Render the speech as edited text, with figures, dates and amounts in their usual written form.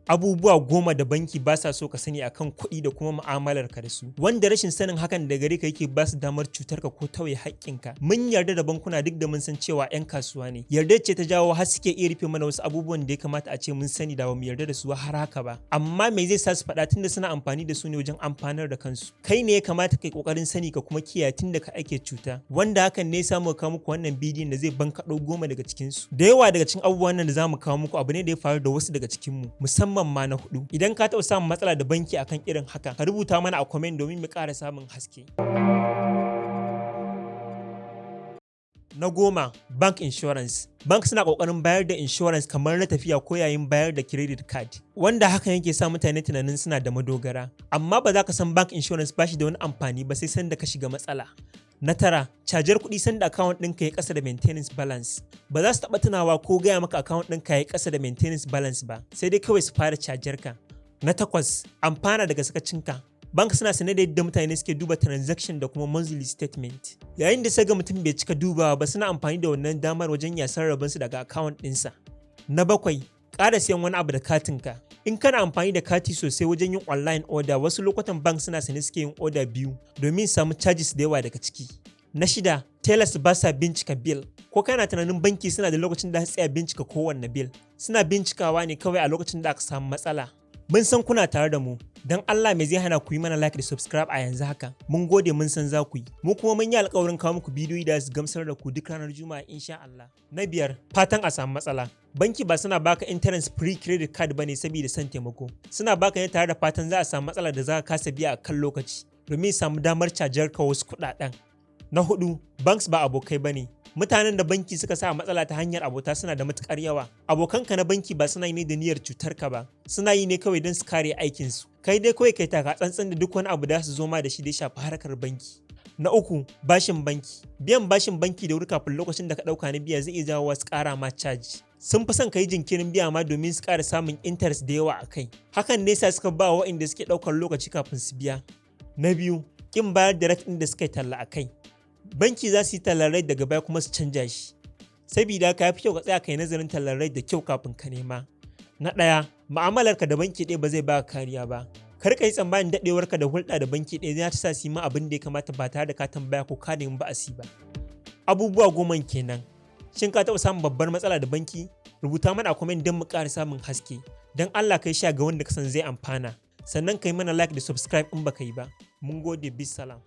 Abubuwa 10 da banki ba sa so ka sani akan kuɗi da kuma mu'amalar ka da su, wanda rashin sanin hakan da gare ka yake ba su damar cutar ka ko tauye haƙƙinka. Mun yarda da bankuna duk da mun san cewa 'yan kasuwa ne. Yarda ce ta jawo har suke iya rufe mana wasu abubuwan da ya kamata a ce mun sani da ba mu yarda da su har haka ba. Amma me zai sa su faɗa tunda suna amfani da su ne wajen amfanar da kansu. Kai ne ya kamata kai kokarin sani ka kuma kiyaye tunda ka ake cuta. Wanda hakan ne ya samu kawo muku wannan bidiyon da zai bankaɗo 10 daga cikin su. Da yawa daga cikin abubuwan nan da zamu kawo muku abu ne da ya faru da wasu daga cikin mu, musamman ma na 4. Idan ka taɓa samun matsala da banki akan irin haka, ka rubuta mana a comment domin mu ƙara samun haske. Na 10, bank insurance. Bank suna ƙoƙarin bayar da insurance kamar na tafiya ko yayin bayar da credit card, wanda hakan yake sa mutane tunanin suna da madogara. Amma ba za ka san bank insurance ba shi da wani amfani ba sai sanda ka shiga matsala. Na 9, cajar kuɗi sanda account ɗinka ya ƙasa da maintenance balance. Ba za su taɓa tunawa ko gaya maka account ɗinka ya ƙasa da maintenance balance ba, sai dai kawai su fara cajar ka. Na 8, amfana daga sakacinka. Bank suna sane da yadda mutane suke duba transaction da kuma monthly statement. Yayin da saga mutum bai cika dubawa ba, suna amfani da wannan damar wajen yasar rabonsu daga account ɗinsa. Na 7, ƙara siyan wani abu da katinka. In kana amfani da kati sosai wajen yin online order, wasu lokutan bank suna sane suke yin order biyu domin samu charges da yawa daga ciki. Na 6, tellers ba sa bincika bill. Ko kana tunanin banki suna da lokacin da su tsaya bincika kowanne bill? Suna bincikawa ne kawai a lokacin da aka samu matsala. Mun san kuna tare da mu, don Allah me zai hana ku yi mana like da subscribe a yanzu haka. Mun gode, mun san za ku yi. Mu kuma mun yi alƙawarin kawo muku bidiyoyi da su gamsar da ku duk ranar Juma'a insha Allah. Na 5, fatan a samu matsala. Banki ba suna baka interest free credit card bane saboda son taimako. Suna baka ne tare da fatan za a samu matsala da za ka kasa biya a kan lokaci domin samu damar cajar ka wasu kuɗaɗen. Na 4, banks ba abokai bane. Mutanen da banki suka sa matsala ta hanyar abota suna da matukar yawa. Abokanka na banki ba suna yi ne da niyyar cutar ka ba, suna yi ne kawai don su kare aikinsu. Kai dai kawai kai taka tsantsan da duk wani abu da su zo ma da shi da ya shafi harkar banki. Na 3, bashin banki. Biyan bashin banki da wuri kafin lokacin da ka ɗauka na biya zai iya jawo wasu ƙara ma caji. Sun fi son ka yi jinkirin biya ma domin su ƙara samun interest da yawa a kai. Hakan ne sa suka ba wa waɗanda suke ɗaukar lokaci kafin su biya. Na 2, ƙin bayar da rate ɗin da suka yi talla a kai. Banki za su yi tallar rate daga baya kuma su canja shi. Sabida ka fi kyau ka tsaya kai nazarin tallar rate da kyau kafin ka nema. Na 1, mu'amalarka da banki ɗaya ba zai baka kariya ba. Kar ka yi tsammanin daɗewarka da hulɗa da banki ɗaya za ta sa su yi ma abin da ya kamata ba tare da ka tambaya ko ka nemi ba'asi ba. Abubuwa 10 kenan. Shin ka taɓa samun babbar matsala da banki? Rubuta mana a comment don mu ƙara samun haske. Don Allah ka yi sha ga wanda ka san zai amfana. Sannan ka yi mana like da subscribe in baka yi ba. Mun gode, bisalam.